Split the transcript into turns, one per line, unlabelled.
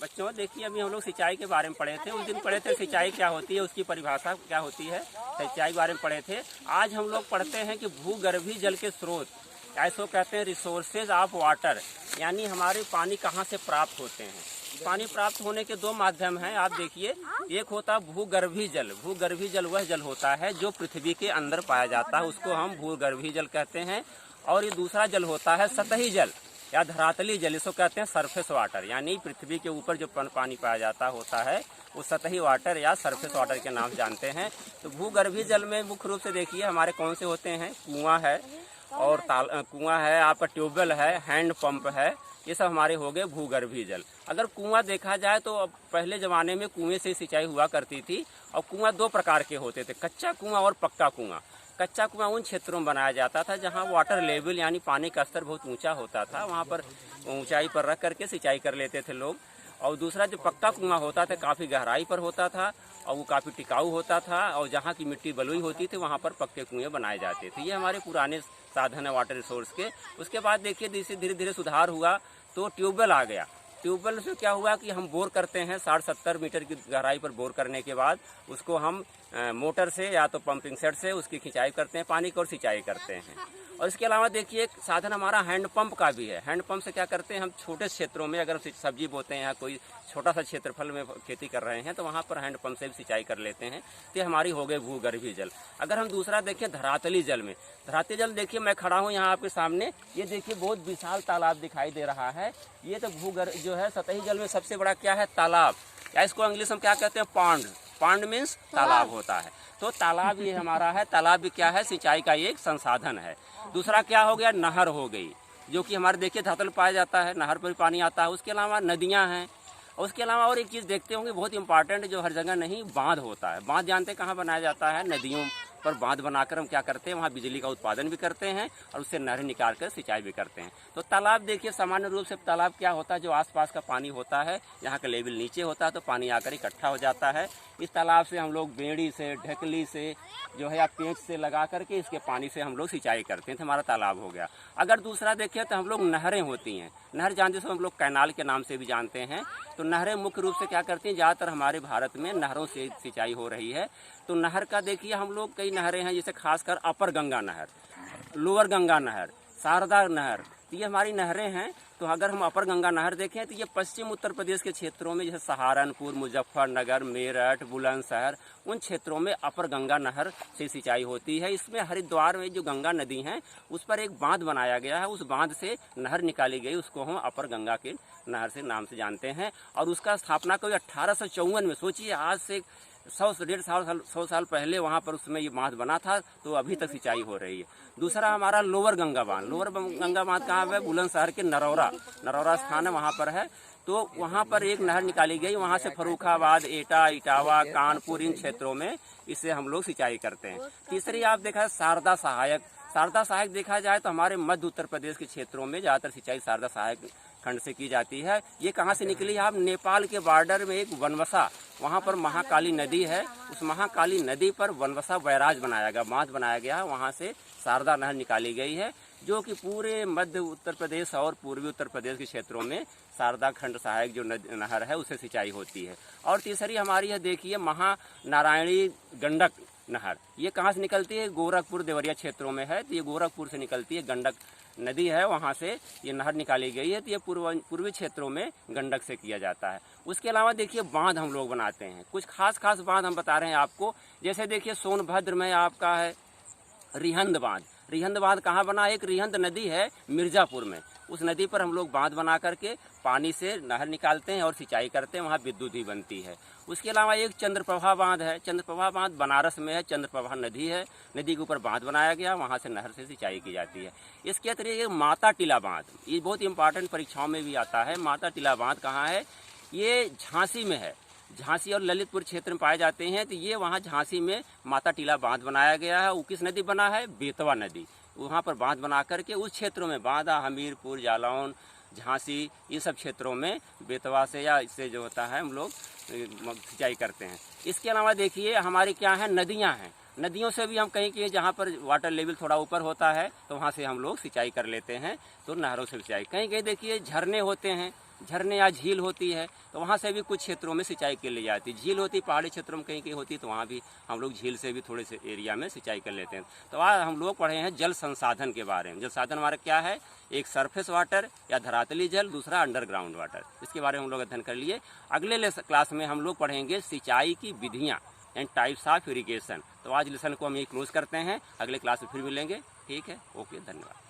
बच्चों देखिए, अभी हम लोग सिंचाई के बारे में पढ़े थे। उस दिन पढ़े थे सिंचाई क्या होती है, उसकी परिभाषा क्या होती है, सिंचाई बारे में पढ़े थे। आज हम लोग पढ़ते हैं कि भूगर्भीय जल के स्रोत, ऐसो कहते हैं रिसोर्सेज ऑफ वाटर, यानी हमारे पानी कहाँ से प्राप्त होते हैं। पानी प्राप्त होने के दो माध्यम हैं। आप देखिए, एक होता है भूगर्भीय जल। भूगर्भीय जल वह जल होता है जो पृथ्वी के अंदर पाया जाता है, उसको हम भूगर्भीय जल कहते हैं। और ये दूसरा जल होता है सतही जल या धरातली जल, इसको कहते हैं सरफेस वाटर, यानी पृथ्वी के ऊपर जो पानी पाया जाता होता है वो सतही वाटर या सरफेस वाटर के नाम जानते हैं। तो भूगर्भीय जल में मुख्य रूप से देखिए हमारे कौन से होते हैं, कुआं है और कुआं है, आपका ट्यूबवेल है, हैंड पंप है, ये सब हमारे हो गए भूगर्भीय जल। अगर कुआं देखा जाए तो अब पहले ज़माने में कुएं से सिंचाई हुआ करती थी। और कुआं दो प्रकार के होते थे, कच्चा कुआं और पक्का कुआं। कच्चा कुआं उन क्षेत्रों में बनाया जाता था जहां वाटर लेवल यानी पानी का स्तर बहुत ऊंचा होता था, वहां पर ऊंचाई पर रख करके सिंचाई कर लेते थे लोग। और दूसरा जो पक्का कुआं होता था काफ़ी गहराई पर होता था और वो काफ़ी टिकाऊ होता था, और जहाँ की मिट्टी बलुई होती थी वहाँ पर पक्के कुएं बनाए जाते थे। ये हमारे पुराने साधन है वाटर रिसोर्स के। उसके बाद देखिए धीरे धीरे सुधार हुआ तो ट्यूबवेल आ गया। ट्यूबवेल से क्या हुआ कि हम बोर करते हैं 60-70 मीटर की गहराई पर। बोर करने के बाद उसको हम मोटर से या तो पंपिंग सेट से उसकी खिंचाई करते हैं, पानी की और सिंचाई करते हैं। और इसके अलावा देखिए एक साधन हमारा हैंड पंप का भी है। हैंड पंप से क्या करते हैं, हम छोटे क्षेत्रों में अगर सब्जी बोते हैं या कोई छोटा सा क्षेत्रफल में खेती कर रहे हैं तो वहाँ पर हैंड पंप से भी सिंचाई कर लेते हैं। तो हमारी हो गई भूगर्भीय जल। अगर हम दूसरा देखें धरातली जल में, धरातली जल देखिए मैं खड़ा हूँ यहाँ आपके सामने, ये देखिए बहुत विशाल तालाब दिखाई दे रहा है। ये तो भूगर्भ जो है सतही जल में सबसे बड़ा क्या है, तालाब, या इसको इंग्लिश में क्या कहते हैं, पॉन्ड। पॉन्ड मीन्स तालाब होता है। तो तालाब ये हमारा है। तालाब भी क्या है, सिंचाई का एक संसाधन है। दूसरा क्या हो गया, नहर हो गई, जो कि हमारे देखिए धरातल में पाया जाता है, नहर पर भी पानी आता है। उसके अलावा नदियाँ हैं। उसके अलावा और एक चीज़ देखते होंगे बहुत इंपॉर्टेंट, जो हर जगह नहीं, बांध होता है। बांध जानते हैं कहाँ बनाया जाता है, नदियों पर बांध बनाकर हम क्या करते हैं, वहाँ बिजली का उत्पादन भी करते हैं और उससे नहर निकाल कर सिंचाई भी करते हैं। तो तालाब देखिए, सामान्य रूप से तालाब क्या होता है, जो आसपास का पानी होता है, यहाँ का लेवल नीचे होता है तो पानी आकर इकट्ठा हो जाता है। इस तालाब से हम लोग बेड़ी से, ढकली से जो है या पेंच से लगा करके इसके पानी से हम लोग सिंचाई करते हैं, तो हमारा तालाब हो गया। अगर दूसरा देखें तो हम लोग नहरें होती हैं। नहर जानते हैं हम लोग कैनाल के नाम से भी जानते हैं। तो नहरें मुख्य रूप से क्या करती हैं, ज़्यादातर हमारे भारत में नहरों से सिंचाई हो रही है। तो नहर का देखिए हम लोग कई नहरें हैं, जैसे खासकर अपर गंगा नहर, लोअर गंगा नहर, शारदा नहर, तो ये हमारी नहरें हैं। तो अगर हम अपर गंगा नहर देखें तो ये पश्चिम उत्तर प्रदेश के क्षेत्रों में, जैसे सहारनपुर, मुजफ्फरनगर, मेरठ, बुलंदशहर, उन क्षेत्रों में अपर गंगा नहर से सिंचाई होती है। इसमें हरिद्वार में जो गंगा नदी है उस पर एक बांध बनाया गया है, उस बांध से नहर निकाली गई, उसको हम अपर गंगा के नहर से नाम से जानते हैं। और उसका स्थापना कोई 1854 में, सोचिए आज से 100 साल पहले वहाँ पर उसमें ये बांध बना था, तो अभी तक सिंचाई हो रही है। दूसरा हमारा लोअर गंगा बांध। लोअर गंगा बांध कहाँ है, बुलंदशहर के नरौरा स्थान है, वहाँ पर है। तो वहाँ पर एक नहर निकाली गई, वहाँ से फर्रुखाबाद, एटा, इटावा, कानपुर, इन क्षेत्रों में इससे हम लोग सिंचाई करते हैं। तीसरी आप देखा शारदा सहायक। शारदा सहायक देखा जाए तो हमारे मध्य उत्तर प्रदेश के क्षेत्रों में ज़्यादातर सिंचाई शारदा सहायक खंड से की जाती है। ये कहाँ से निकली है, आप नेपाल के बॉर्डर में एक वनवसा, वहाँ पर महाकाली नदी है, उस महाकाली नदी पर वनवसा बैराज बनाया गया, बांध बनाया गया, वहाँ से शारदा नहर निकाली गई है, जो कि पूरे मध्य उत्तर प्रदेश और पूर्वी उत्तर प्रदेश के क्षेत्रों में शारदा खंड सहायक जो नहर है उससे सिंचाई होती है। और तीसरी हमारी है देखिए महानारायणी गंडक नहर। ये कहाँ से निकलती है, गोरखपुर देवरिया क्षेत्रों में है। तो ये गोरखपुर से निकलती है, गंडक नदी है, वहाँ से ये नहर निकाली गई है। तो ये पूर्वी क्षेत्रों में गंडक से किया जाता है। उसके अलावा देखिए बांध हम लोग बनाते हैं, कुछ खास बांध हम बता रहे हैं आपको। जैसे देखिए सोनभद्र में आपका है रिहंद बांध। रिहंद बांध कहाँ बना, एक रिहंद नदी है मिर्जापुर में, उस नदी पर हम लोग बांध बना करके पानी से नहर निकालते हैं और सिंचाई करते हैं, वहाँ विद्युत भी बनती है। उसके अलावा एक चंद्रप्रभा बांध है। चंद्रप्रभा बांध बनारस में है, चंद्रप्रभा नदी है, नदी के ऊपर बांध बनाया गया, वहाँ से नहर से सिंचाई की जाती है। इसके अतिरिक्त माता टीला बांध, ये बहुत इंपॉर्टेंट परीक्षाओं में भी आता है। माता टीला बांध कहाँ है, ये झांसी में है। झांसी और ललितपुर क्षेत्र में पाए जाते हैं। तो ये वहाँ झांसी में माता टीला बांध बनाया गया है। वो किस नदी बना है, बेतवा नदी, वहाँ पर बांध बना करके उस क्षेत्रों में बांदा, हमीरपुर, जालौन, झांसी, ये सब क्षेत्रों में बेतवा से या इससे जो होता है हम लोग सिंचाई करते हैं। इसके अलावा देखिए हमारी क्या है, नदियाँ हैं। नदियों से भी हम कहीं जहाँ पर वाटर लेवल थोड़ा ऊपर होता है तो वहाँ से हम लोग सिंचाई कर लेते हैं, तो नहरों से सिंचाई। कहीं देखिए झरने होते हैं, झरने या झील होती है तो वहाँ से भी कुछ क्षेत्रों में सिंचाई के लिए जाती है। झील होती पहाड़ी क्षेत्रों में कहीं कहीं होती तो वहाँ भी हम लोग झील से भी थोड़े से एरिया में सिंचाई कर लेते हैं। तो आज हम लोग पढ़े हैं जल संसाधन के बारे में। जल संसाधन हमारा क्या है, एक सरफेस वाटर या धरातली जल, दूसरा अंडरग्राउंड वाटर। इसके बारे में हम लोग अध्ययन कर लिए। अगले क्लास में हम लोग पढ़ेंगे सिंचाई की विधियाँ एंड टाइप्स ऑफ इरिगेशन। तो आज लेसन को हम यही क्लोज करते हैं, अगले क्लास में फिर मिलेंगे। ठीक है, ओके, धन्यवाद।